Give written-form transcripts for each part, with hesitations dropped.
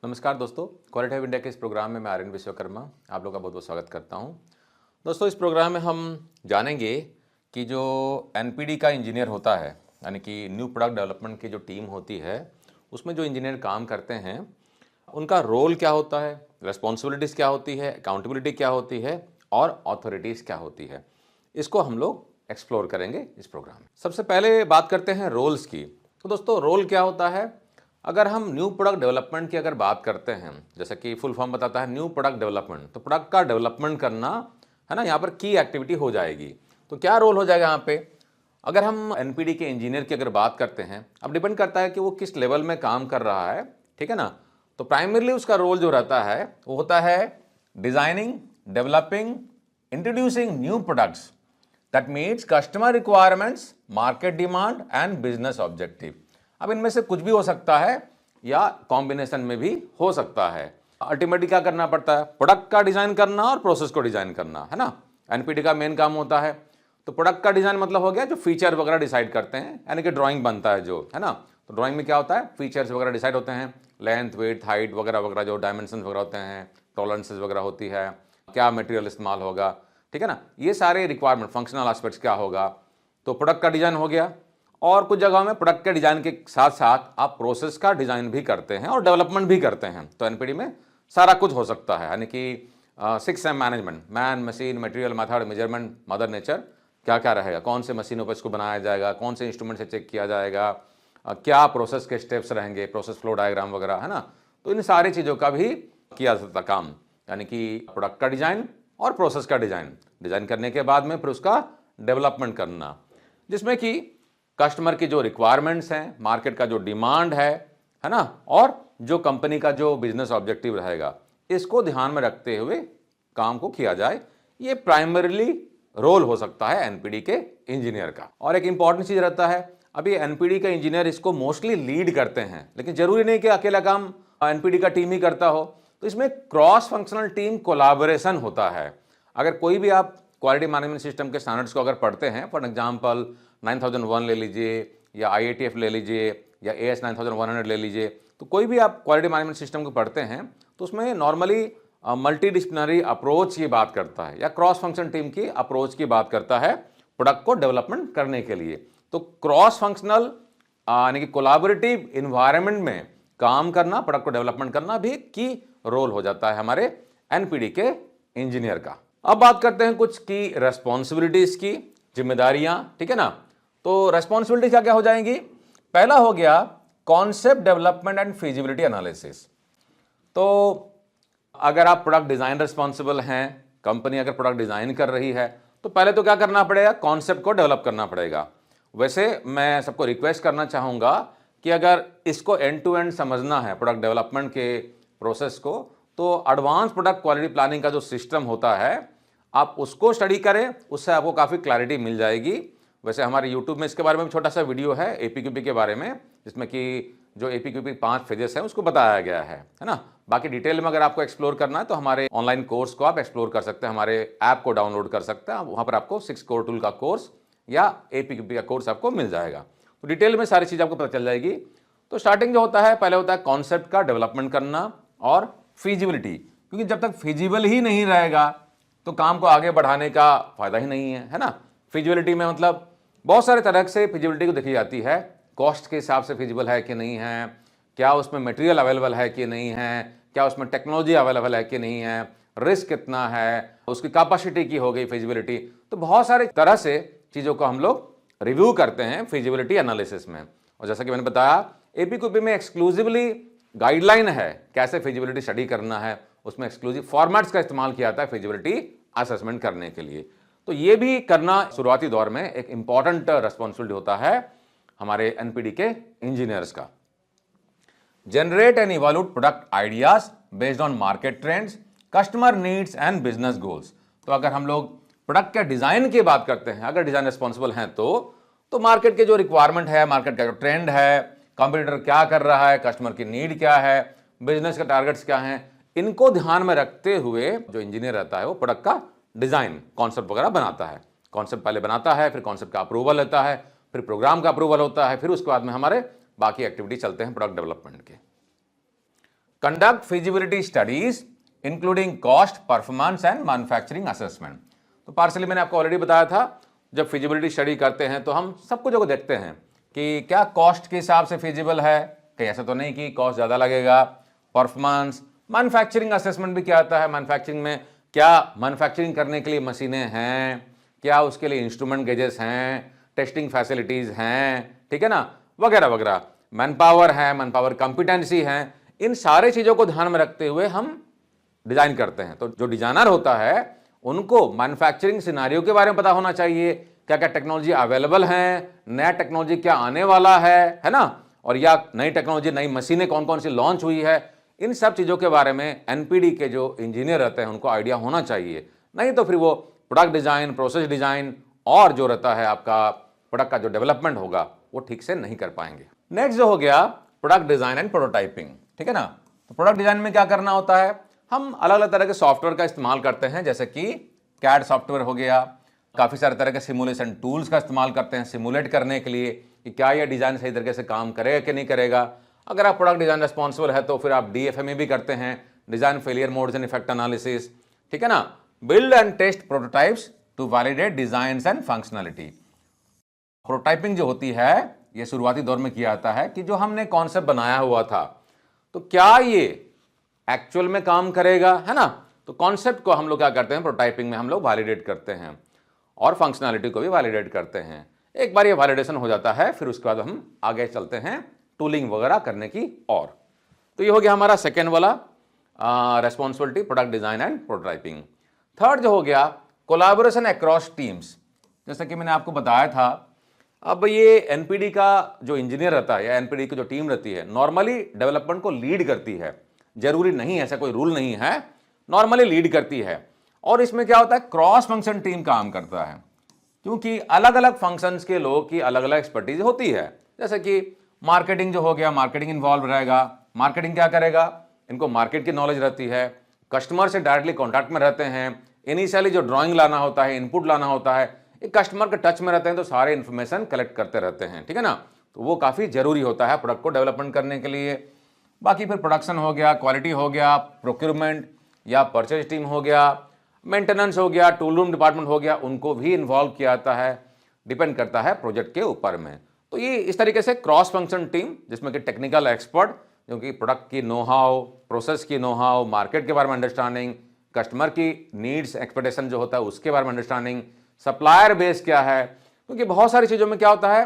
नमस्कार दोस्तों, quality of India के इस प्रोग्राम में मैं आर्यन विश्वकर्मा आप लोग का बहुत बहुत स्वागत करता हूं। दोस्तों, इस प्रोग्राम में हम जानेंगे कि जो एनपीडी का इंजीनियर होता है, यानी कि न्यू प्रोडक्ट डेवलपमेंट की जो टीम होती है, उसमें जो इंजीनियर काम करते हैं उनका रोल क्या होता है, रिस्पॉन्सिबिलिटीज़ क्या होती है, अकाउंटेबिलिटी क्या होती है और अथॉरिटीज़ क्या होती है। इसको हम लोग एक्सप्लोर करेंगे इस प्रोग्राम में। सबसे पहले बात करते हैं रोल्स की। तो दोस्तों, रोल क्या होता है? अगर हम न्यू प्रोडक्ट डेवलपमेंट की अगर बात करते हैं, जैसे कि फुल फॉर्म बताता है न्यू प्रोडक्ट डेवलपमेंट, तो प्रोडक्ट का डेवलपमेंट करना है ना, यहाँ पर की एक्टिविटी हो जाएगी। तो क्या रोल हो जाएगा यहाँ पे? अगर हम एनपीडी के इंजीनियर की अगर बात करते हैं, अब डिपेंड करता है कि वो किस लेवल में काम कर रहा है, ठीक है ना। तो प्राइमरीली उसका रोल जो रहता है वो होता है designing, developing, introducing new products that meets customer requirements, market demand and business objective. अब इनमें से कुछ भी हो सकता है या कॉम्बिनेशन में भी हो सकता है। अल्टीमेटली क्या करना पड़ता है? प्रोडक्ट का डिजाइन करना और प्रोसेस को डिजाइन करना, है ना। एनपीडी का मेन काम होता है। तो प्रोडक्ट का डिजाइन मतलब हो गया जो फीचर वगैरह डिसाइड करते हैं, यानी कि ड्राइंग बनता है जो, है ना। तो ड्राइंग में क्या होता है? फीचर्स वगैरह डिसाइड होते हैं, लेंथ, वेट, हाइट वगैरह वगैरह, जो डायमेंशन वगैरह होते हैं, टॉलरेंसेस वगैरह होती है, क्या मटेरियल इस्तेमाल होगा, ठीक है ना। ये सारे रिक्वायरमेंट, फंक्शनल एस्पेक्ट्स क्या होगा। तो प्रोडक्ट का डिजाइन हो गया। और कुछ जगहों में प्रोडक्ट के डिजाइन के साथ साथ आप प्रोसेस का डिजाइन भी करते हैं और डेवलपमेंट भी करते हैं। तो एनपीडी में सारा कुछ हो सकता है, यानी कि 6M management, man, machine, material, method, measurement, mother nature, क्या क्या रहेगा, कौन से मशीनों पर इसको बनाया जाएगा, कौन से इंस्ट्रूमेंट से चेक किया जाएगा, क्या प्रोसेस के स्टेप्स रहेंगे, प्रोसेस फ्लो डायग्राम वगैरह, है ना। तो इन सारी चीज़ों का भी किया जाता काम, यानी कि प्रोडक्ट का डिजाइन और प्रोसेस का डिजाइन करने के बाद में फिर उसका डेवलपमेंट करना, जिसमें कि कस्टमर की जो रिक्वायरमेंट्स हैं, मार्केट का जो डिमांड है ना, और जो कंपनी का जो बिजनेस ऑब्जेक्टिव रहेगा, इसको ध्यान में रखते हुए काम को किया जाए। ये प्राइमरीली रोल हो सकता है एनपीडी के इंजीनियर का। और एक इंपॉर्टेंट चीज रहता है, अभी एनपीडी का इंजीनियर इसको मोस्टली लीड करते हैं, लेकिन जरूरी नहीं कि अकेला काम एनपीडी का टीम ही करता हो। तो इसमें क्रॉस फंक्शनल टीम कोलाबोरेशन होता है। अगर कोई भी आप क्वालिटी मैनेजमेंट सिस्टम के स्टैंडर्ड्स को अगर पढ़ते हैं, फॉर एग्जांपल 9001 ले लीजिए, या IATF ले लीजिए, या AS 9100 ले लीजिए, तो कोई भी आप क्वालिटी मैनेजमेंट सिस्टम को पढ़ते हैं तो उसमें नॉर्मली मल्टी डिसिप्लिनरी अप्रोच की बात करता है, या क्रॉस फंक्शन टीम की अप्रोच की बात करता है प्रोडक्ट को डेवलपमेंट करने के लिए। तो क्रॉस फंक्शनल यानी कि कोलैबोरेटिव इन्वायरमेंट में काम करना, प्रोडक्ट को डेवलपमेंट करना भी की रोल हो जाता है हमारे एनपीडी के इंजीनियर का। अब बात करते हैं कुछ की रेस्पॉन्सिबिलिटीज की, जिम्मेदारियां, ठीक है ना। तो रेस्पॉन्सिबिलिटी क्या क्या हो जाएंगी? पहला हो गया concept development and feasibility analysis. तो अगर आप प्रोडक्ट डिजाइन रिस्पॉन्सिबल हैं, कंपनी अगर प्रोडक्ट डिजाइन कर रही है, तो पहले तो क्या करना पड़ेगा? कॉन्सेप्ट को डेवलप करना पड़ेगा। वैसे मैं सबको रिक्वेस्ट करना चाहूंगा कि अगर इसको एंड टू एंड समझना है प्रोडक्ट डेवलपमेंट के प्रोसेस को, तो एडवांस प्रोडक्ट क्वालिटी प्लानिंग का जो सिस्टम होता है, आप उसको स्टडी करें, उससे आपको काफ़ी क्लैरिटी मिल जाएगी। वैसे हमारे यूट्यूब में इसके बारे में छोटा सा वीडियो है एपीक्यूपी के बारे में, जिसमें कि जो एपीक्यूपी 5 फेजेस हैं उसको बताया गया है ना। बाकी डिटेल में अगर आपको एक्सप्लोर करना है तो हमारे ऑनलाइन कोर्स को आप एक्सप्लोर कर सकते हैं, हमारे ऐप को डाउनलोड कर सकते हैं। वहाँ पर आपको 6 कोर टूल का कोर्स या एपीक्यूपी का कोर्स आपको मिल जाएगा। तो डिटेल में सारी चीज़ आपको पता चल जाएगी। तो स्टार्टिंग जो होता है, पहले होता है कॉन्सेप्ट का डेवलपमेंट करना और फिजिबिलिटी, क्योंकि जब तक फिजिबल ही नहीं रहेगा तो काम को आगे बढ़ाने का फायदा ही नहीं है ना। फिजिबिलिटी में मतलब बहुत सारे तरह से फिजिबिलिटी को देखी जाती है। कॉस्ट के हिसाब से फिजिबल है कि नहीं है, क्या उसमें मटेरियल अवेलेबल है कि नहीं है, क्या उसमें टेक्नोलॉजी अवेलेबल है कि नहीं है, रिस्क कितना है, उसकी कैपेसिटी की हो गई फिजिबिलिटी। तो बहुत सारे तरह से चीज़ों को हम लोग रिव्यू करते हैं फिजिबिलिटी एनालिसिस में। और जैसा कि मैंने बताया, एपीक्यूपी में एक्सक्लूसिवली गाइडलाइन है कैसे फिजिबिलिटी स्टडी करना है, उसमें एक्सक्लूसिव फॉर्मेट्स का इस्तेमाल किया जाता है फिजिबिलिटी असेसमेंट करने के लिए। तो ये भी करना शुरुआती दौर में एक इंपॉर्टेंट रेस्पॉन्सिबिलिटी होता है हमारे एनपीडी के इंजीनियर्स का। Generate and evaluate product ideas based on market trends, customer needs and business goals. तो अगर हम लोग प्रोडक्ट के डिजाइन की बात करते हैं, अगर डिजाइन रिस्पॉन्सिबल हैं तो मार्केट के जो रिक्वायरमेंट है, मार्केट का जो ट्रेंड है, कंपटीटर क्या कर रहा है, कस्टमर की नीड क्या है, बिजनेस के टारगेट्स क्या हैं, इनको ध्यान में रखते हुए जो इंजीनियर रहता है वो प्रोडक्ट का डिजाइन, कॉन्सेप्ट वगैरह बनाता है। कॉन्सेप्ट पहले बनाता है, फिर कॉन्सेप्ट का अप्रूवल लेता है, फिर प्रोग्राम का अप्रूवल होता है, फिर उसके बाद में हमारे बाकी एक्टिविटी चलते हैं प्रोडक्ट डेवलपमेंट के। Conduct feasibility studies including cost, performance and manufacturing assessment. तो पार्सली मैंने आपको ऑलरेडी बताया था, जब फिजिबिलिटी स्टडी करते हैं तो हम सब कुछ को देखते हैं कि क्या कॉस्ट के हिसाब से फिजिबल है, कहीं ऐसा तो नहीं कि कॉस्ट ज़्यादा लगेगा, परफॉर्मेंस, मैन्युफैक्चरिंग असेसमेंट भी क्या आता है, मैन्युफैक्चरिंग में क्या मैन्युफैक्चरिंग करने के लिए मशीनें हैं, क्या उसके लिए इंस्ट्रूमेंट गेजेस हैं, टेस्टिंग फैसिलिटीज़ हैं, ठीक है ना, वगैरह वगैरह, मैन पावर है, मैन पावर कॉम्पिटेंसी है। इन सारे चीज़ों को ध्यान में रखते हुए हम डिज़ाइन करते हैं। तो जो डिज़ाइनर होता है उनको मैन्युफैक्चरिंग सिनारियो के बारे में पता होना चाहिए, क्या क्या टेक्नोलॉजी अवेलेबल है, नया टेक्नोलॉजी क्या आने वाला है ना, और या नई टेक्नोलॉजी, नई मशीनें कौन कौन सी लॉन्च हुई है, इन सब चीज़ों के बारे में एनपीडी के जो इंजीनियर रहते हैं उनको आइडिया होना चाहिए। नहीं तो फिर वो प्रोडक्ट डिज़ाइन, प्रोसेस डिज़ाइन और जो रहता है आपका प्रोडक्ट का जो डेवलपमेंट होगा वो ठीक से नहीं कर पाएंगे। नेक्स्ट जो हो गया प्रोडक्ट डिज़ाइन एंड प्रोटोटाइपिंग, ठीक है ना। तो प्रोडक्ट डिज़ाइन में क्या करना होता है, हम अलग अलग तरह के सॉफ्टवेयर का इस्तेमाल करते हैं, जैसे कि कैड सॉफ्टवेयर हो गया, काफ़ी सारे तरह के सिमुलेशन टूल्स का इस्तेमाल करते हैं सिमुलेट करने के लिए कि क्या यह डिज़ाइन सही तरीके से काम करेगा कि नहीं करेगा। अगर आप प्रोडक्ट डिज़ाइन रिस्पॉन्सिबल है तो फिर आप DFME भी करते हैं, design failure modes and effect analysis, ठीक है ना। Build and test prototypes to validate designs and functionality. Prototyping जो होती है ये शुरुआती दौर में किया जाता है कि जो हमने कॉन्सेप्ट बनाया हुआ था तो क्या ये एक्चुअल में काम करेगा, है ना। तो कॉन्सेप्ट को हम लोग क्या करते हैं, प्रोटोटाइपिंग में हम लोग वैलिडेट करते हैं और फंक्शनैलिटी को भी वैलिडेट करते हैं। एक बार ये वैलिडेशन हो जाता है फिर उसके बाद हम आगे चलते हैं टूलिंग वगैरह करने की और। तो ये हो गया हमारा सेकेंड वाला responsibility, product design and prototyping. Third जो हो गया कोलैबोरेशन अक्रॉस टीम्स। जैसा कि मैंने आपको बताया था, अब ये एनपीडी का जो इंजीनियर रहता है या एनपीडी की जो टीम रहती है नॉर्मली डेवलपमेंट को लीड करती है, जरूरी नहीं ऐसा कोई रूल नहीं है, नॉर्मली लीड करती है। और इसमें क्या होता है, क्रॉस फंक्शन टीम काम करता है, क्योंकि अलग अलग फंक्शंस के लोगों की अलग अलग एक्सपर्टीज होती है। जैसे कि मार्केटिंग जो हो गया, मार्केटिंग इन्वॉल्व रहेगा, मार्केटिंग क्या करेगा, इनको मार्केट की नॉलेज रहती है, कस्टमर से डायरेक्टली कॉन्टैक्ट में रहते हैं, इनिशियली जो ड्राइंग लाना होता है, इनपुट लाना होता है, एक कस्टमर के टच में रहते हैं तो सारे इन्फॉर्मेशन कलेक्ट करते रहते हैं, ठीक है ना। तो वो काफ़ी जरूरी होता है प्रोडक्ट को डेवलपमेंट करने के लिए। बाकी फिर प्रोडक्शन हो गया, क्वालिटी हो गया, प्रोक्यूरमेंट या परचेज टीम हो गया, मेंटेनेंस हो गया, टूल रूम डिपार्टमेंट हो गया, उनको भी इन्वॉल्व किया जाता है, डिपेंड करता है प्रोजेक्ट के ऊपर में। तो ये इस तरीके से क्रॉस फंक्शन टीम जिसमें कि टेक्निकल एक्सपर्ट जो कि प्रोडक्ट की नो हाउ, प्रोसेस की नो हाउ, मार्केट के बारे में अंडरस्टैंडिंग, कस्टमर की नीड्स एक्सपेक्टेशन जो होता है उसके बारे में अंडरस्टैंडिंग, सप्लायर बेस क्या है, क्योंकि बहुत सारी चीज़ों में क्या होता है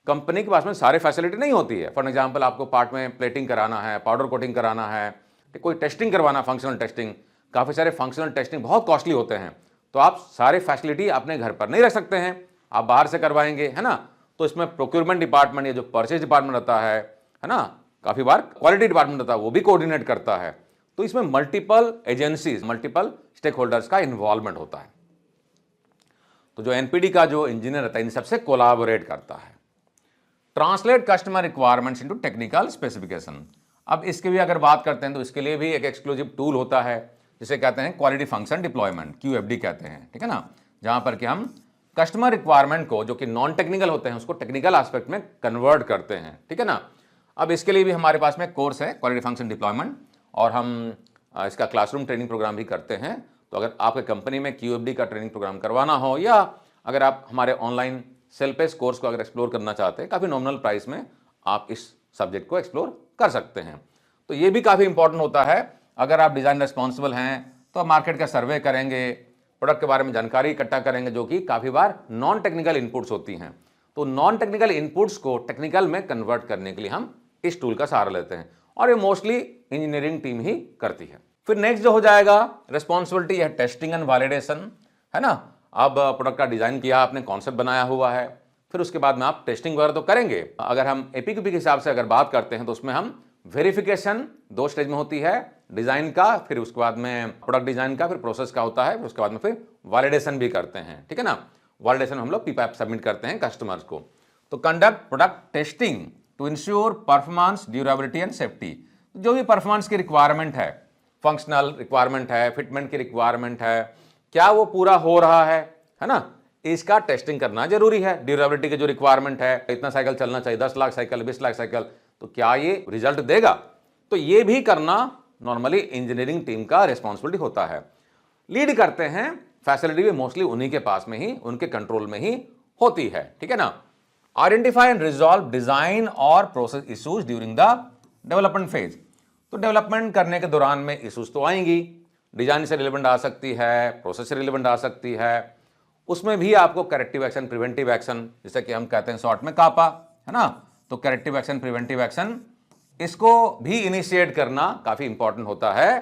कंपनी के पास में सारे फैसिलिटी नहीं होती है। फॉर एग्जांपल आपको पार्ट में प्लेटिंग कराना है, पाउडर कोटिंग कराना है, कोई टेस्टिंग करवाना, फंक्शनल टेस्टिंग, काफ़ी सारे फंक्शनल टेस्टिंग बहुत कॉस्टली होते हैं, तो आप सारे फैसिलिटी अपने घर पर नहीं रख सकते हैं, आप बाहर से करवाएंगे, है ना। तो इसमें प्रोक्यूरमेंट डिपार्टमेंट या जो परचेज डिपार्टमेंट रहता है ना, काफ़ी बार क्वालिटी डिपार्टमेंट रहता है, वो भी कोऑर्डिनेट करता है। तो इसमें multiple agencies, multiple stakeholders का इन्वॉल्वमेंट होता है। तो जो एनपीडी का जो इंजीनियर रहता है इन सबसे कोलैबोरेट करता है। Translate customer requirements into technical specification. अब इसके भी अगर बात करते हैं तो इसके लिए भी एक एक्सक्लूसिव टूल होता है जिसे कहते हैं क्वालिटी फंक्शन डिप्लॉयमेंट, QFD कहते हैं, ठीक है ना। जहां पर कि हम कस्टमर रिक्वायरमेंट को जो कि नॉन टेक्निकल होते हैं उसको टेक्निकल एस्पेक्ट में कन्वर्ट करते हैं, ठीक है ना। अब इसके लिए भी हमारे पास में कोर्स है क्वालिटी फंक्शन डिप्लॉयमेंट और हम इसका क्लासरूम ट्रेनिंग प्रोग्राम भी करते हैं। तो अगर आपके कंपनी में QFD का ट्रेनिंग प्रोग्राम करवाना हो या अगर आप हमारे ऑनलाइन सेल्फ पेस कोर्स को अगर एक्सप्लोर करना चाहते हैं, काफ़ी नॉमिनल प्राइस में आप इस सब्जेक्ट को एक्सप्लोर कर सकते हैं। तो ये भी काफ़ी इंपॉर्टेंट होता है। अगर आप डिज़ाइन रिस्पॉन्सिबल हैं तो मार्केट का सर्वे करेंगे, प्रोडक्ट के बारे में जानकारी इकट्ठा करेंगे, जो कि काफ़ी बार नॉन टेक्निकल इनपुट्स होती हैं। तो नॉन टेक्निकल इनपुट्स को टेक्निकल में कन्वर्ट करने के लिए हम इस टूल का सहारा लेते हैं और ये मोस्टली इंजीनियरिंग टीम ही करती है। फिर नेक्स्ट जो हो जाएगा रिस्पॉन्सिबिलिटी है टेस्टिंग एंड वैलिडेशन, है ना। अब प्रोडक्ट का डिज़ाइन किया, आपने कॉन्सेप्ट बनाया हुआ है, फिर उसके बाद में आप टेस्टिंग वगैरह तो करेंगे। अगर हम APQP के हिसाब से अगर बात करते हैं तो उसमें हम वेरिफिकेशन 2 स्टेज में होती है, डिज़ाइन का, फिर उसके बाद में प्रोडक्ट डिज़ाइन का, फिर प्रोसेस का होता है, फिर उसके बाद में फिर वैलिडेशन भी करते हैं, ठीक है ना। वैलिडेशन हम लोग PPAP सबमिट करते हैं कस्टमर्स को। तो conduct product testing to ensure performance, durability and safety. जो भी परफॉर्मेंस की रिक्वायरमेंट है, फंक्शनल रिक्वायरमेंट है, फिटमेंट की रिक्वायरमेंट है, क्या वो पूरा हो रहा है ना, इसका टेस्टिंग करना जरूरी है। ड्यूरेबिलिटी की जो रिक्वायरमेंट है, इतना साइकिल चलना चाहिए, 10 लाख साइकिल, 20 लाख साइकिल, तो क्या ये रिजल्ट देगा, तो ये भी करना नॉर्मली इंजीनियरिंग टीम का रिस्पॉन्सिबिलिटी होता है। लीड करते हैं फैसिलिटी भी मोस्टली उन्हीं के पास में ही, उनके कंट्रोल में ही होती है, ठीक है ना। आइडेंटिफाई एंड रिजॉल्व डिजाइन और process issues during the development phase. तो डेवलपमेंट करने के दौरान में इश्यूज तो आएंगी, डिजाइन से रिलेवेंट आ सकती है, प्रोसेस से रिलेवेंट आ सकती है, उसमें भी आपको करेक्टिव एक्शन, प्रिवेंटिव एक्शन, जैसे कि हम कहते हैं शॉर्ट में कापा, है ना। तो करेक्टिव एक्शन, प्रिवेंटिव एक्शन, इसको भी इनिशिएट करना काफी इंपॉर्टेंट होता है।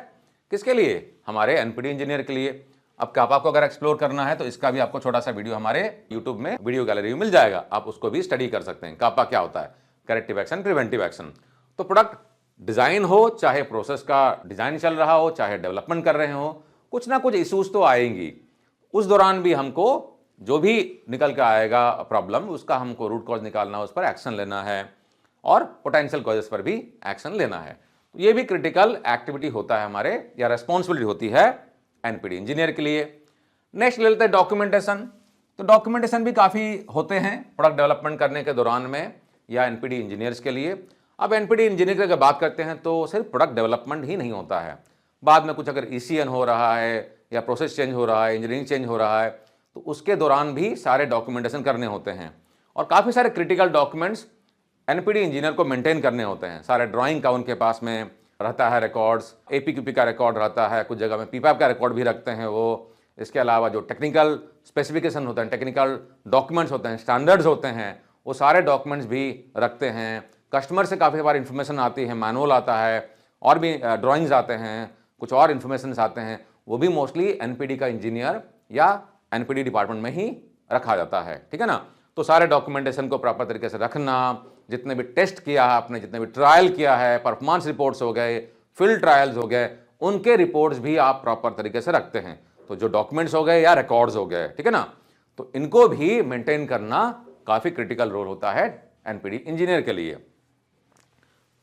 किसके लिए? हमारे एनपीडी इंजीनियर के लिए। अब कापा को अगर एक्सप्लोर करना है तो इसका भी आपको छोटा सा वीडियो हमारे यूट्यूब में वीडियो गैलरी में मिल जाएगा, आप उसको भी स्टडी कर सकते हैं। कापा क्या होता है, करेक्टिव एक्शन, प्रिवेंटिव एक्शन। तो प्रोडक्ट डिजाइन हो, चाहे प्रोसेस का डिजाइन चल रहा हो, चाहे डेवलपमेंट कर रहे हो, कुछ ना कुछ इश्यूज तो आएंगी। उस दौरान भी हमको जो भी निकल के आएगा प्रॉब्लम, उसका हमको रूट कॉज निकालना, उस पर एक्शन लेना है और पोटेंशियल कॉजेस पर भी एक्शन लेना है। तो ये भी क्रिटिकल एक्टिविटी होता है हमारे, या रेस्पॉन्सिबिलिटी होती है एनपीडी इंजीनियर के लिए। नेक्स्ट ले लेते हैं डॉक्यूमेंटेशन। तो डॉक्यूमेंटेशन भी काफ़ी होते हैं प्रोडक्ट डेवलपमेंट करने के दौरान में, या एनपीडी इंजीनियर्स के लिए। अब एनपीडी इंजीनियर की अगर बात करते हैं तो सिर्फ प्रोडक्ट डेवलपमेंट ही नहीं होता है, बाद में कुछ अगर ईसीएन हो रहा है या प्रोसेस चेंज हो रहा है, इंजीनियरिंग चेंज हो रहा है, तो उसके दौरान भी सारे डॉक्यूमेंटेशन करने होते हैं। और काफ़ी सारे क्रिटिकल डॉक्यूमेंट्स एनपीडी इंजीनियर को मेंटेन करने होते हैं। सारे ड्राइंग का उनके पास में रहता है रिकॉर्ड्स, एपीक्यूपी का रिकॉर्ड रहता है, कुछ जगह में पीपैप का रिकॉर्ड भी रखते हैं वो। इसके अलावा जो टेक्निकल स्पेसिफिकेशन होते हैं, टेक्निकल डॉक्यूमेंट्स होते हैं, स्टैंडर्ड्स होते हैं, वो सारे डॉक्यूमेंट्स भी रखते हैं। कस्टमर से काफ़ी बार इंफॉर्मेशन आती है, मैनुअल आता है, और भी ड्राइंग्स आते हैं, कुछ और इन्फॉर्मेशन आते हैं, वो भी मोस्टली एनपीडी का इंजीनियर या एनपीडी डिपार्टमेंट में ही रखा जाता है, ठीक है ना। तो सारे डॉक्यूमेंटेशन को प्रॉपर तरीके से रखना, जितने भी टेस्ट किया है आपने, जितने भी ट्रायल किया है, परफॉर्मेंस रिपोर्ट्स हो गए, फील्ड ट्रायल्स हो गए, उनके रिपोर्ट्स भी आप प्रॉपर तरीके से रखते हैं। तो जो डॉक्यूमेंट्स हो गए या रिकॉर्ड्स हो गए, ठीक है ना, तो इनको भी मेंटेन करना काफी क्रिटिकल रोल होता है एनपीडी इंजीनियर के लिए।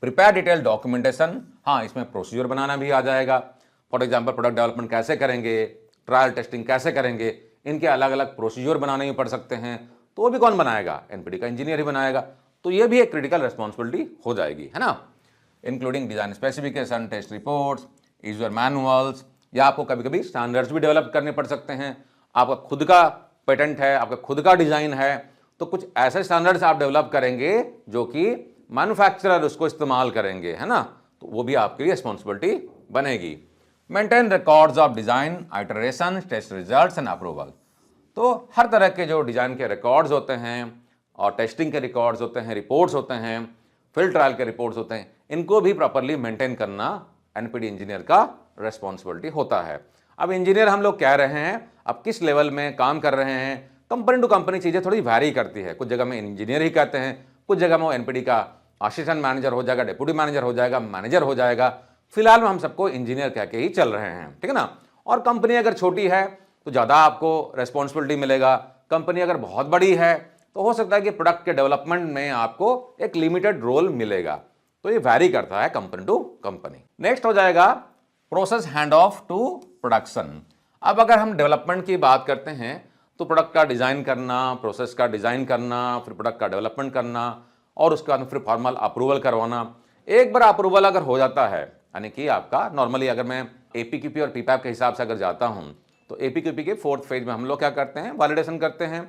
प्रिपेयर डिटेल डॉक्यूमेंटेशन, हाँ, इसमें प्रोसीजर बनाना भी आ जाएगा। फॉर एग्जांपल प्रोडक्ट डेवलपमेंट कैसे करेंगे, ट्रायल टेस्टिंग कैसे करेंगे, इनके अलग अलग प्रोसीजर बनाने ही पड़ सकते हैं। तो वो भी कौन बनाएगा? एनपीडी का इंजीनियर ही बनाएगा। तो ये भी एक क्रिटिकल रिस्पॉन्सिबिलिटी हो जाएगी, है ना। Including design specification, test reports, user manuals, या आपको कभी कभी स्टैंडर्ड्स भी डेवलप करने पड़ सकते हैं। आपका खुद का पेटेंट है, आपका खुद का डिजाइन है, तो कुछ ऐसे स्टैंडर्ड्स आप डेवलप करेंगे जो कि मैन्युफैक्चरर उसको इस्तेमाल करेंगे, है ना। तो वो भी आपकी रिस्पॉन्सिबिलिटी बनेगी। Maintain records of design, iteration, test results and approval. तो हर तरह के जो डिजाइन के रिकॉर्ड्स होते हैं और टेस्टिंग के रिकॉर्ड्स होते हैं, रिपोर्ट्स होते हैं, फील्ड ट्रायल के रिपोर्ट्स होते हैं, इनको भी प्रॉपरली मेंटेन करना एनपीडी इंजीनियर का रिस्पॉन्सिबिलिटी होता है। अब इंजीनियर हम लोग कह रहे हैं, अब किस लेवल में काम कर रहे हैं, कंपनी टू कंपनी चीज़ें थोड़ी वैरी करती है। कुछ जगह में इंजीनियर ही कहते हैं, कुछ जगह में वो एनपीडी का असिस्टेंट मैनेजर हो जाएगा, डिप्टी मैनेजर हो जाएगा, मैनेजर हो जाएगा। फिलहाल में हम सबको इंजीनियर कह के ही चल रहे हैं, ठीक है ना। और कंपनी अगर छोटी है तो ज़्यादा आपको रिस्पॉन्सिबिलिटी मिलेगा, कंपनी अगर बहुत बड़ी है तो हो सकता है कि प्रोडक्ट के डेवलपमेंट में आपको एक लिमिटेड रोल मिलेगा। तो ये वैरी करता है कंपनी टू कंपनी। नेक्स्ट हो जाएगा process hand off to production. अब अगर हम डेवलपमेंट की बात करते हैं तो प्रोडक्ट का डिजाइन करना, प्रोसेस का डिजाइन करना, फिर प्रोडक्ट का डेवलपमेंट करना, और उसके बाद फिर फॉर्मल अप्रूवल करवाना। एक बार अप्रूवल अगर हो जाता है, यानी कि आपका नॉर्मली अगर मैं एपीक्यूपी और पीपैप के हिसाब से अगर जाता हूं, तो एपीक्यूपी के 4th फेज में हम लोग क्या करते हैं, वैलिडेशन करते हैं,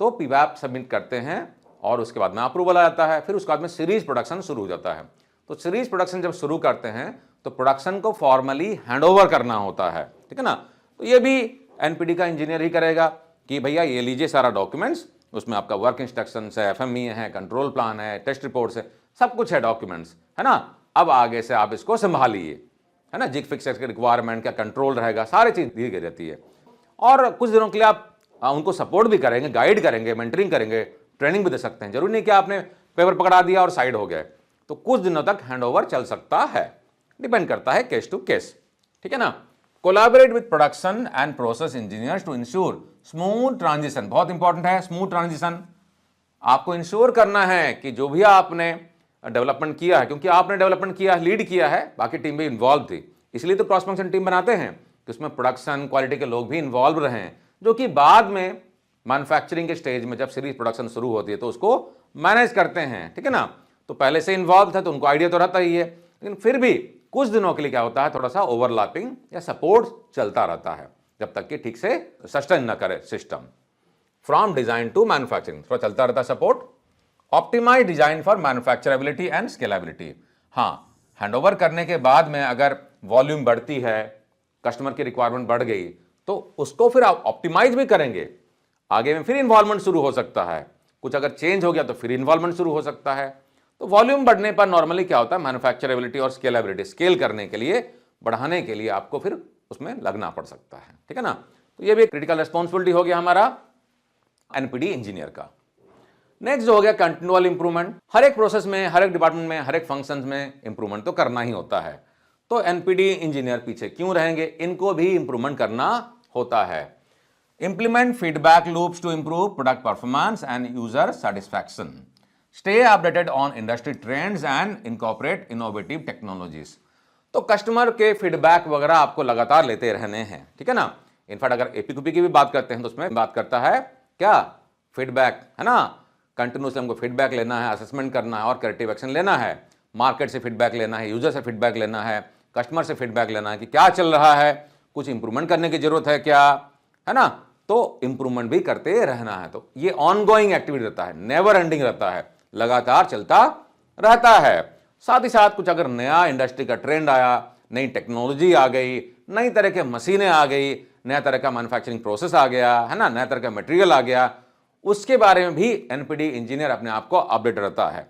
तो पीपैप सबमिट करते हैं, और उसके बाद में अप्रूवल आ जाता है। फिर उसके बाद में सीरीज प्रोडक्शन शुरू हो जाता है। तो सीरीज प्रोडक्शन जब शुरू करते हैं तो प्रोडक्शन को फॉर्मली हैंडओवर करना होता है, ठीक है ना। तो ये भी एनपीडी का इंजीनियर ही करेगा कि भैया ये लीजिए सारा डॉक्यूमेंट्स, उसमें आपका वर्क इंस्ट्रक्शंस है, एफएमई है, कंट्रोल प्लान है, टेस्ट रिपोर्ट्स है, सब कुछ है डॉक्यूमेंट्स, है ना। अब आगे से आप इसको संभालिए, है ना। जिग फिक्स के रिक्वायरमेंट क्या कंट्रोल रहेगा, सारी चीज दी गई रहती है। और कुछ दिनों के लिए आप उनको सपोर्ट भी करेंगे, गाइड करेंगे, मेंटरिंग करेंगे, ट्रेनिंग भी दे सकते हैं। जरूरी नहीं कि आपने पेपर पकड़ा दिया और साइड हो गए। तो कुछ दिनों तक हैंडओवर चल सकता है, डिपेंड करता है केस टू केस, ठीक है ना। Collaborate with production and process engineers to ensure smooth transition. बहुत इंपॉर्टेंट है स्मूथ ट्रांजिशन। आपको इंश्योर करना है कि जो भी आपने डेवलपमेंट किया है, क्योंकि आपने डेवलपमेंट किया है, लीड किया है, बाकी टीम भी इन्वॉल्व थी, इसलिए तो क्रॉस फंक्शन टीम बनाते हैं कि उसमें प्रोडक्शन क्वालिटी के लोग भी इन्वॉल्व रहे, जो कि बाद में मैन्युफैक्चरिंग के स्टेज में जब सीरीज प्रोडक्शन शुरू होती है तो उसको मैनेज करते हैं, ठीक है ना। तो पहले से इन्वॉल्व था तो उनको आइडिया तो रहता ही है, लेकिन फिर भी कुछ दिनों के लिए क्या होता है, थोड़ा सा ओवरलैपिंग या सपोर्ट चलता रहता है, जब तक कि ठीक से सस्टेन न करे system. From design to manufacturing थोड़ा चलता रहता है support. Optimise design for manufacturability and scalability. हाँ, हैंडओवर करने के बाद में अगर वॉल्यूम बढ़ती है, कस्टमर की रिक्वायरमेंट बढ़ गई, तो उसको फिर आप ऑप्टिमाइज भी करेंगे। आगे में फिर इन्वॉल्वमेंट शुरू हो सकता है, कुछ अगर चेंज हो गया तो फिर इन्वॉल्वमेंट शुरू हो सकता है। तो वॉल्यूम बढ़ने पर नॉर्मली क्या होता है, मैन्युफैक्चरेबिलिटी और स्केलेबिलिटी, स्केल करने के लिए, बढ़ाने के लिए आपको फिर उसमें लगना पड़ सकता है, ठीक है ना। तो ये भी क्रिटिकल रिस्पॉन्सिबिलिटी हो गया हमारा एनपीडी इंजीनियर का। नेक्स्ट हो गया कंटिन्यूअल इंप्रूवमेंट। हर एक प्रोसेस में, हर एक डिपार्टमेंट में, हर एक फंक्शन में इंप्रूवमेंट तो करना ही होता है। तो एनपीडी इंजीनियर पीछे क्यों रहेंगे, इनको भी इंप्रूवमेंट करना होता है। Implement feedback loops to improve product performance and user satisfaction. Stay updated on industry trends and incorporate innovative technologies. तो कस्टमर के फीडबैक वगैरह आपको लगातार लेते रहने हैं, ठीक है ना। इनफैक्ट अगर एपीक्यूपी की भी बात करते हैं तो उसमें बात करता है क्या, फीडबैक, है ना। कंटिन्यूसली हमको फीडबैक लेना है, असेसमेंट करना है और करेक्टिव एक्शन लेना है। मार्केट से फीडबैक लेना है, यूजर से फीडबैक लेना है, कस्टमर से फीडबैक लेना है कि क्या चल रहा है, कुछ इंप्रूवमेंट करने की जरूरत है क्या, है ना। तो इंप्रूवमेंट भी करते रहना है। तो ये ऑनगोइंग एक्टिविटी रहता है, नेवर एंडिंग रहता है, लगातार चलता रहता है। साथ ही साथ कुछ अगर नया इंडस्ट्री का ट्रेंड आया, नई टेक्नोलॉजी आ गई, नई तरह के मशीनें आ गई, नया तरह का मैन्युफैक्चरिंग प्रोसेस आ गया, है ना, नया तरह का मटेरियल आ गया, उसके बारे में भी एनपीडी इंजीनियर अपने आप को अपडेट रहता है।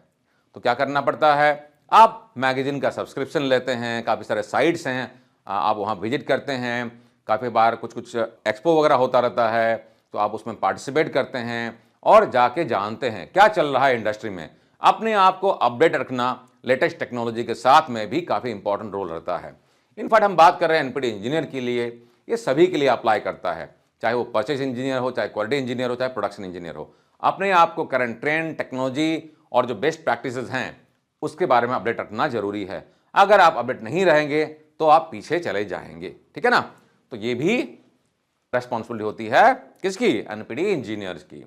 तो क्या करना पड़ता है, आप मैगजीन का सब्सक्रिप्शन लेते हैं, काफ़ी सारे साइट्स हैं, आप वहाँ विजिट करते हैं, काफ़ी बार कुछ कुछ एक्सपो वगैरह होता रहता है, तो आप उसमें पार्टिसिपेट करते हैं और जाके जानते हैं क्या चल रहा है इंडस्ट्री में। अपने आप को अपडेट रखना लेटेस्ट टेक्नोलॉजी के साथ में भी काफ़ी इंपॉर्टेंट रोल रहता है। इनफैक्ट हम बात कर रहे हैं एनपीडी इंजीनियर के लिए, ये सभी के लिए अप्लाई करता है, चाहे वो परचेज इंजीनियर हो, चाहे क्वालिटी इंजीनियर हो, चाहे प्रोडक्शन इंजीनियर हो। अपने आप को करंट ट्रेंड, टेक्नोलॉजी और जो बेस्ट प्रैक्टिसेस हैं उसके बारे में अपडेट रखना जरूरी है। अगर आप अपडेट नहीं रहेंगे तो आप पीछे चले जाएंगे, ठीक है ना। तो ये भी रेस्पॉन्सिबिलिटी होती है किसकी, एनपीडी इंजीनियर्स की।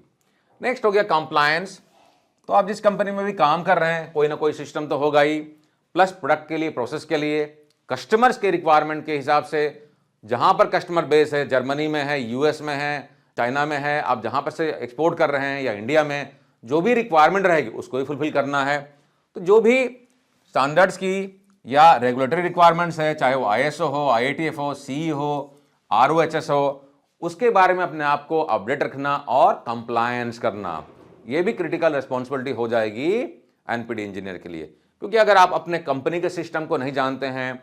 नेक्स्ट हो गया कंप्लायंस। तो आप जिस कंपनी में भी काम कर रहे हैं, कोई ना कोई सिस्टम तो होगा ही, प्लस प्रोडक्ट के लिए, प्रोसेस के लिए, कस्टमर्स के रिक्वायरमेंट के हिसाब से, जहां पर कस्टमर बेस है, जर्मनी में है, यूएस में है, चाइना में है, आप जहां पर से एक्सपोर्ट कर रहे हैं या इंडिया में, जो भी रिक्वायरमेंट रहेगी उसको ही फुलफिल करना है। तो जो भी स्टैंडर्ड्स की या रेगुलेटरी रिक्वायरमेंट्स है, चाहे वो आईएसओ हो, आईएटीएफ हो, सीई हो, आरओएचएस हो, उसके बारे में अपने आप को अपडेट रखना और कंप्लायंस करना, ये भी क्रिटिकल रिस्पॉन्सिबिलिटी हो जाएगी एनपीडी इंजीनियर के लिए। क्योंकि अगर आप अपने कंपनी के सिस्टम को नहीं जानते हैं,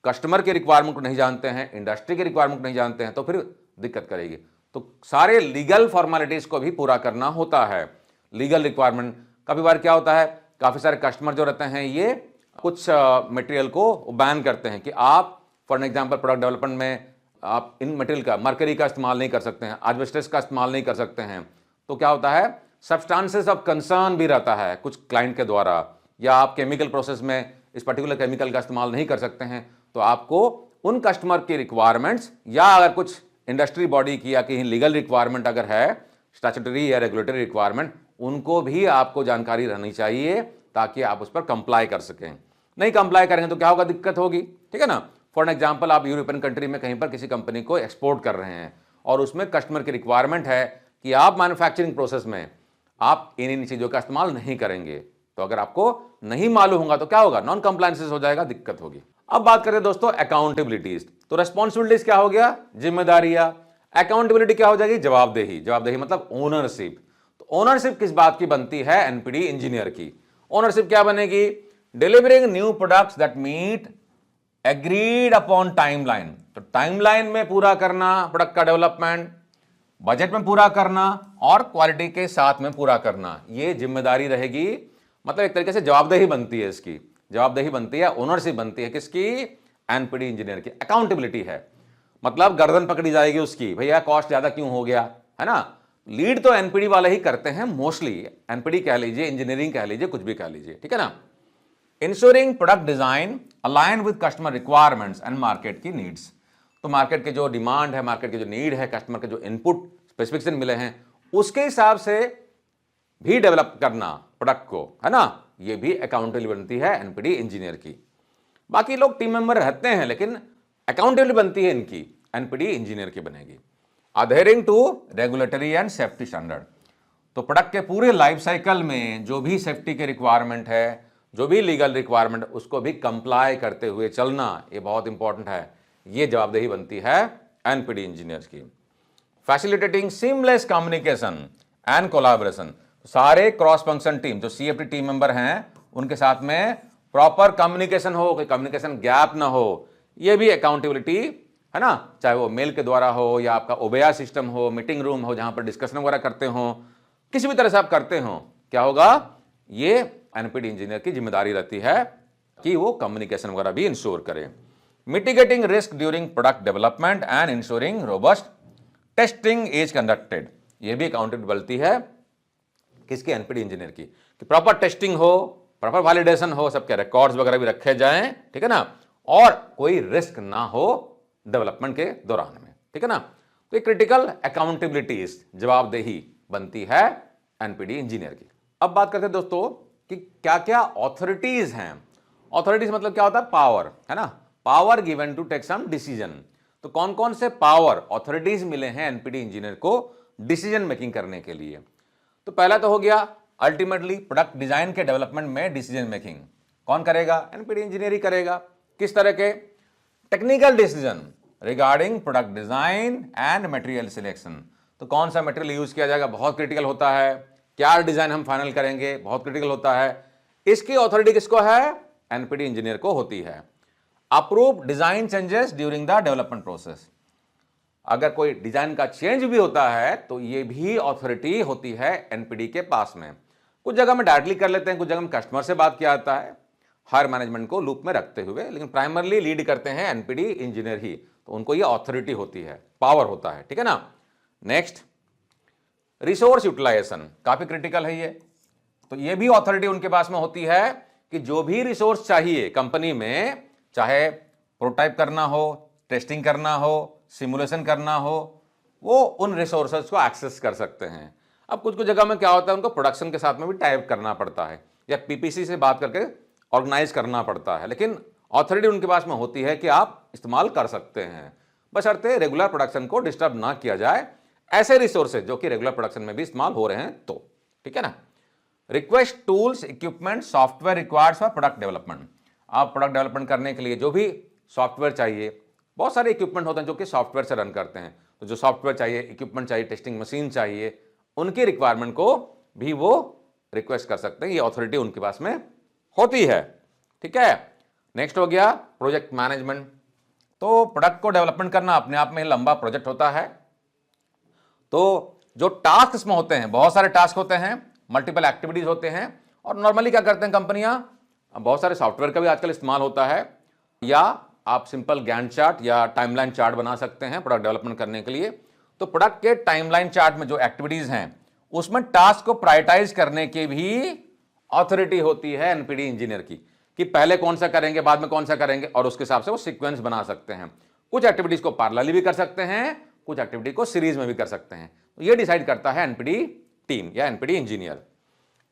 कस्टमर के रिक्वायरमेंट को नहीं जानते हैं, इंडस्ट्री के रिक्वायरमेंट को नहीं जानते हैं, तो फिर दिक्कत करेगी। तो सारे लीगल फॉर्मेलिटीज को भी पूरा करना होता है। लीगल रिक्वायरमेंट, कभी बार क्या होता है, काफ़ी सारे कस्टमर जो रहते हैं ये कुछ मटेरियल को बैन करते हैं कि आप फॉर एग्जांपल प्रोडक्ट डेवलपमेंट में आप इन मटेरियल का, मरकरी का इस्तेमाल नहीं कर सकते हैं, एस्बेस्टस का इस्तेमाल नहीं कर सकते हैं। तो क्या होता है, सब्सटेंसेस ऑफ कंसर्न भी रहता है कुछ क्लाइंट के द्वारा, या आप केमिकल प्रोसेस में इस पर्टिकुलर केमिकल का इस्तेमाल नहीं कर सकते हैं। तो आपको उन कस्टमर की रिक्वायरमेंट्स या अगर कुछ इंडस्ट्री बॉडी की या कहीं लीगल रिक्वायरमेंट अगर है, स्टैट्यूटरी या रेगुलेटरी रिक्वायरमेंट, उनको भी आपको जानकारी रहनी चाहिए ताकि आप उस पर कंप्लाई कर सकें। नहीं कंप्लाई करेंगे तो क्या होगा, दिक्कत होगी, ठीक है ना। फॉर एग्जाम्पल आप यूरोपियन कंट्री में कहीं पर किसी कंपनी को एक्सपोर्ट कर रहे हैं और उसमें कस्टमर की रिक्वायरमेंट है कि आप मैन्युफैक्चरिंग प्रोसेस में आप इन चीज़ों का इस्तेमाल नहीं करेंगे। तो अगर आपको नहीं मालूम होगा तो क्या होगा, नॉन कंप्लायंसेस हो जाएगा, दिक्कत होगी। अब बात करें दोस्तों अकाउंटेबिलिटीज। तो रेस्पॉन्सिबिलिटीज क्या हो गया, जिम्मेदारियां। अकाउंटेबिलिटी क्या हो जाएगी, जवाबदेही। जवाबदेही मतलब ओनरशिप। तो ओनरशिप किस बात की बनती है, एनपीडी इंजीनियर की। ओनरशिप क्या बनेगी, delivering new products that meet agreed upon timeline. तो टाइमलाइन में पूरा करना प्रोडक्ट का डेवलपमेंट, बजट में पूरा करना और क्वालिटी के साथ में पूरा करना, ये जिम्मेदारी रहेगी। मतलब एक तरीके से जवाबदेही बनती है, इसकी जवाबदेही बनती है, ओनरशिप बनती है किसकी, एनपीडी इंजीनियर की। अकाउंटेबिलिटी है मतलब गर्दन पकड़ी जाएगी उसकी, भैया कॉस्ट ज्यादा क्यों हो गया, है ना। लीड तो एनपीडी वाले ही करते हैं मोस्टली, एनपीडी कह लीजिए, इंजीनियरिंग कह लीजिए, कुछ भी कह लीजिए, ठीक है ना। Ensuring product design align with customer requirements and market की नीड्स। तो मार्केट के जो डिमांड है, मार्केट के जो नीड है, कस्टमर के जो इनपुट स्पेसिफिकेशन मिले हैं उसके हिसाब से भी डेवलप करना प्रोडक्ट को, है ना। ये भी अकाउंटेबिलिटी बनती है एनपीडी इंजीनियर की। बाकी लोग टीम मेंबर रहते हैं, लेकिन अकाउंटेबिलिटी बनती है इनकी, एनपीडी इंजीनियर की बनेगी। Adhering to regulatory and safety standard, तो प्रोडक्ट के पूरे लाइफ साइकिल में जो भी सेफ्टी के रिक्वायरमेंट है, जो भी लीगल रिक्वायरमेंट, उसको भी कंप्लाई करते हुए चलना, ये बहुत इंपॉर्टेंट है। ये जवाबदेही बनती है एनपीडी इंजीनियर्स की। Facilitating seamless communication and collaboration, सारे क्रॉस फंक्शन टीम जो सीएफटी टीम मेंबर हैं उनके साथ में प्रॉपर कम्युनिकेशन हो, कोई कम्युनिकेशन गैप ना हो, ये भी अकाउंटेबिलिटी है ना। चाहे वो मेल के द्वारा हो या आपका ओबेया सिस्टम हो, मीटिंग रूम हो जहां पर डिस्कशन वगैरह करते हो, किसी भी तरह से आप करते हो, क्या होगा, ये एनपीडी इंजीनियर की जिम्मेदारी रहती है कि वो कम्युनिकेशन वगैरह भी इंश्योर करे। Mitigating risk during product development and ensuring robust testing is conducted, ये भी अकाउंटेबिलिटी है किसकी, एनपीडी इंजीनियर की, कि प्रॉपर टेस्टिंग हो, प्रॉपर वैलिडेशन हो, सबके रिकॉर्ड्स वगैरह भी रखे जाएं, ठीक है ना, और कोई रिस्क ना हो डेवलपमेंट के दौरान में, ठीक है ना। तो ये क्रिटिकल अकाउंटेबिलिटीज, जवाबदेही बनती है एनपीडी इंजीनियर की। अब बात करते हैं दोस्तों कि क्या क्या ऑथोरिटीज हैं। ऑथोरिटीज मतलब क्या होता है, पावर, है ना, power given to take some decision. तो कौन कौन से पावर ऑथोरिटीज मिले हैं एनपीडी इंजीनियर को डिसीजन मेकिंग करने के लिए। तो पहला तो हो गया अल्टीमेटली प्रोडक्ट डिजाइन के डेवलपमेंट में डिसीजन मेकिंग कौन करेगा, एनपीडी इंजीनियर ही करेगा। किस तरह के, technical decision regarding product design and material selection, तो कौन सा मटेरियल यूज किया जाएगा बहुत क्रिटिकल होता है, क्या डिजाइन हम फाइनल करेंगे बहुत क्रिटिकल होता है, इसकी ऑथोरिटी किसको है, एनपीडी इंजीनियर को होती है। Approve design changes during the development process, अगर कोई डिजाइन का चेंज भी होता है तो ये भी ऑथोरिटी होती है एनपीडी के पास में। कुछ जगह में डायरेक्टली कर लेते हैं, कुछ जगह में कस्टमर से बात किया जाता है, हर मैनेजमेंट को लूप में रखते हुए, लेकिन प्राइमरली लीड करते हैं एनपीडी इंजीनियर ही, तो उनको ये ऑथोरिटी होती है, पावर होता है, ठीक है ना। नेक्स्ट, रिसोर्स यूटिलाइजेशन काफी क्रिटिकल है ये, तो ये भी ऑथोरिटी उनके पास में होती है कि जो भी रिसोर्स चाहिए कंपनी में, चाहे प्रोटोटाइप करना हो, टेस्टिंग करना हो, सिमुलेशन करना हो, वो उन रिसोर्सेज को एक्सेस कर सकते हैं। अब कुछ कुछ जगह में क्या होता है, उनको प्रोडक्शन के साथ में भी टाइप करना पड़ता है या पीपीसी से बात करके ऑर्गेनाइज करना पड़ता है, लेकिन ऑथोरिटी उनके पास में होती है कि आप इस्तेमाल कर सकते हैं, बशर्ते रेगुलर प्रोडक्शन को डिस्टर्ब ना किया जाए, ऐसे रिसोर्सेज जो कि रेगुलर प्रोडक्शन में भी इस्तेमाल हो रहे हैं तो, ठीक है ना। Request tools equipment software required for product development, आप प्रोडक्ट डेवलपमेंट करने के लिए जो भी सॉफ्टवेयर चाहिए, बहुत सारे इक्विपमेंट होते हैं जो कि सॉफ्टवेयर से रन करते हैं, तो जो सॉफ्टवेयर चाहिए, इक्विपमेंट चाहिए, टेस्टिंग मशीन चाहिए, उनकी रिक्वायरमेंट को भी वो रिक्वेस्ट कर सकते हैं, ये ऑथोरिटी उनके पास में होती है, ठीक है। नेक्स्ट हो गया प्रोजेक्ट मैनेजमेंट, तो प्रोडक्ट को डेवलपमेंट करना अपने आप में लंबा प्रोजेक्ट होता है, तो जो टास्क इसमें होते हैं, बहुत सारे टास्क होते हैं, मल्टीपल एक्टिविटीज होते हैं, और नॉर्मली क्या करते हैं कंपनियां, बहुत सारे सॉफ्टवेयर का भी आजकल इस्तेमाल होता है, या आप सिंपल गैंट चार्ट या टाइमलाइन चार्ट बना सकते हैं प्रोडक्ट डेवलपमेंट करने के लिए। तो प्रोडक्ट के टाइमलाइन चार्ट में जो एक्टिविटीज हैं उसमें टास्क को प्रायोरिटाइज करने की भी ऑथोरिटी होती है एनपीडी इंजीनियर की, कि पहले कौन सा करेंगे, बाद में कौन सा करेंगे, और उसके हिसाब से वो सीक्वेंस बना सकते हैं। कुछ एक्टिविटीज को पैरेलली भी कर सकते हैं, कुछ एक्टिविटी को सीरीज में भी कर सकते हैं, तो ये डिसाइड करता है एनपीडी टीम या NPD engineer.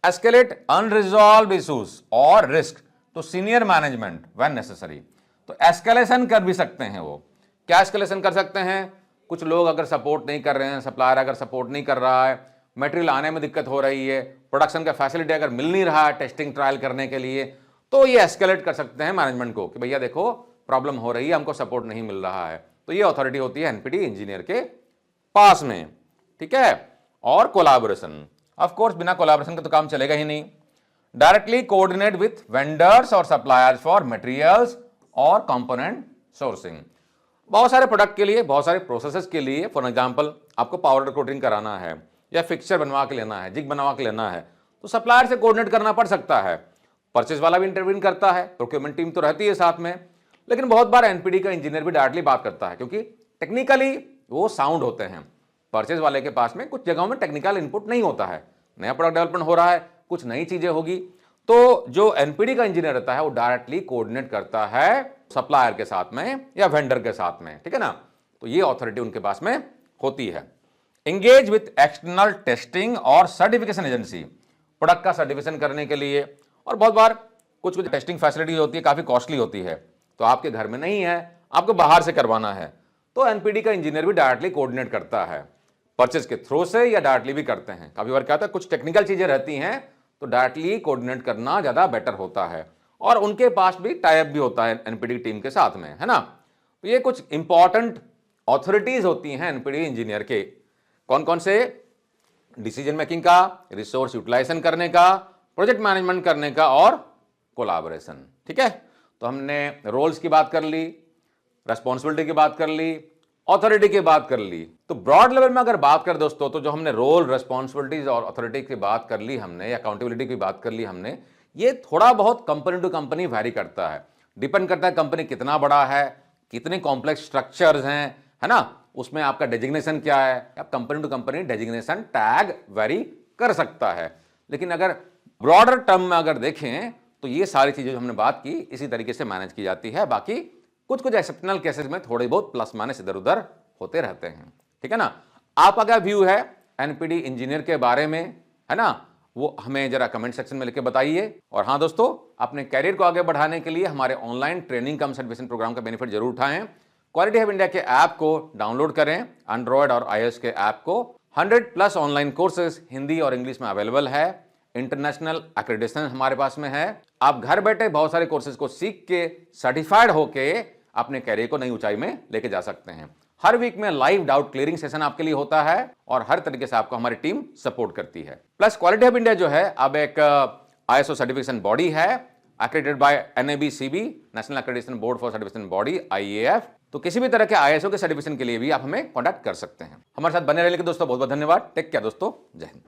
Escalate unresolved issues और risk to senior management when necessary, तो एस्केलेशन कर भी सकते हैं वो। क्या एस्केलेशन कर सकते हैं, कुछ लोग अगर सपोर्ट नहीं कर रहे हैं, सप्लायर अगर सपोर्ट नहीं कर रहा है, मटेरियल आने में दिक्कत हो रही है, प्रोडक्शन का फैसिलिटी अगर मिल नहीं रहा है टेस्टिंग ट्रायल करने के लिए, तो ये एस्केलेट कर सकते हैं मैनेजमेंट को कि भैया देखो प्रॉब्लम हो रही है, हमको सपोर्ट नहीं मिल रहा है, तो ये अथॉरिटी होती है एनपीडी इंजीनियर के पास में, ठीक है। और कोलैबोरेशन, ऑफ कोर्स बिना कोलैबोरेशन के तो काम चलेगा ही नहीं। डायरेक्टली कोऑर्डिनेट विथ वेंडर्स और सप्लायर्स फॉर मटेरियल्स और कंपोनेंट सोर्सिंग, बहुत सारे प्रोडक्ट के लिए, बहुत सारे प्रोसेसेस के लिए, फॉर एग्जांपल आपको पाउडर कोटिंग कराना है या फिक्सचर बनवा के लेना है, जिग बनवा के लेना है, तो सप्लायर से कोऑर्डिनेट करना पड़ सकता है। परचेज वाला भी इंटरवीन करता है, प्रोक्योरमेंट टीम तो रहती है साथ में, लेकिन बहुत बार एनपीडी का इंजीनियर भी डायरेक्टली बात करता है, क्योंकि टेक्निकली वो साउंड होते हैं। परचेज वाले के पास में कुछ जगहों में टेक्निकल इनपुट नहीं होता है, नया प्रोडक्ट डेवलपमेंट हो रहा है, कुछ नई चीजें होगी, तो जो एनपीडी का इंजीनियर रहता है वो डायरेक्टली कोऑर्डिनेट करता है सप्लायर के साथ में या वेंडर के साथ में, ठीक है ना। तो ये अथॉरिटी उनके पास में होती है। एंगेज विथ एक्सटर्नल टेस्टिंग और सर्टिफिकेशन एजेंसी, प्रोडक्ट का सर्टिफिकेशन करने के लिए, और बहुत बार कुछ कुछ टेस्टिंग फैसिलिटी होती है, काफ़ी कॉस्टली होती है, तो आपके घर में नहीं है, आपको बाहर से करवाना है, तो एनपीडी का इंजीनियर भी डायरेक्टली कोऑर्डिनेट करता है, परचेज के थ्रू से या डायरेक्टली भी करते हैं। काफ़ी बार क्या होता है, कुछ टेक्निकल चीज़ें रहती हैं तो डायरेक्टली कोऑर्डिनेट करना ज़्यादा बेटर होता है, और उनके पास भी टाई अप भी होता है एनपीडी टीम के साथ में, है ना। तो ये कुछ इंपॉर्टेंट ऑथोरिटीज होती हैं एनपीडी इंजीनियर के, कौन कौन से, डिसीजन मेकिंग का, रिसोर्स यूटिलाइजेशन करने का, प्रोजेक्ट मैनेजमेंट करने का और कोलैबोरेशन। ठीक है, तो हमने रोल्स की बात कर ली, रेस्पॉन्सिबिलिटी की बात कर ली, ऑथोरिटी की बात कर ली। तो ब्रॉड लेवल में अगर बात करें दोस्तों, तो जो हमने रोल, रेस्पॉन्सिबिलिटीज और अथॉरिटी की बात कर ली हमने, या अकाउंटेबिलिटी की बात कर ली हमने, ये थोड़ा बहुत कंपनी टू कंपनी वैरी करता है, डिपेंड करता है कंपनी कितना बड़ा है, कितने कॉम्प्लेक्स स्ट्रक्चर्स हैं, है ना, उसमें आपका डेजिग्नेशन क्या है, आप company to company designation tag vary कर सकता है। लेकिन अगर ब्रॉडर टर्म में अगर देखें तो ये सारी चीजें जो हमने बात की इसी तरीके से मैनेज की जाती है। बाकी कुछ कुछ एक्सेप्शनल केसेस में थोड़े बहुत प्लस माइनस इधर उधर होते रहते हैं। ठीक है ना, आपका क्या व्यू है एनपीडी इंजीनियर के बारे में, है ना, वो हमें जरा कमेंट सेक्शन में लिख के बताइए। और हाँ दोस्तों, अपने कैरियर को आगे बढ़ाने के लिए हमारे ऑनलाइन ट्रेनिंग कम सर्टिफिकेशन प्रोग्राम का बेनिफिट जरूर उठाएं। क्वालिटी हब इंडिया के ऐप को डाउनलोड करें, एंड्रॉयड और iOS के ऐप को। 100+ ऑनलाइन कोर्सेज हिंदी और इंग्लिश में अवेलेबल है। इंटरनेशनल एक्रेडिटेशन हमारे पास में है। आप घर बैठे बहुत सारे कोर्सेज को सीख के सर्टिफाइड होके अपने कैरियर को नई ऊंचाई में लेके जा सकते हैं। हर वीक में लाइव डाउट क्लियरिंग सेशन आपके लिए होता है और हर तरीके से आपको हमारी टीम सपोर्ट करती है। प्लस क्वालिटी हब इंडिया जो है अब एक ISO सर्टिफिकेशन बॉडी है, accredited by NABCB, national accreditation board for certification body, IAF। तो किसी भी तरह के ISO के सर्टिफिकेशन के लिए भी आप हमें कॉन्टैक्ट कर सकते हैं। हमारे साथ बने रहने के दोस्तों बहुत बहुत धन्यवाद। टेक केयर दोस्तों, जय हिंद।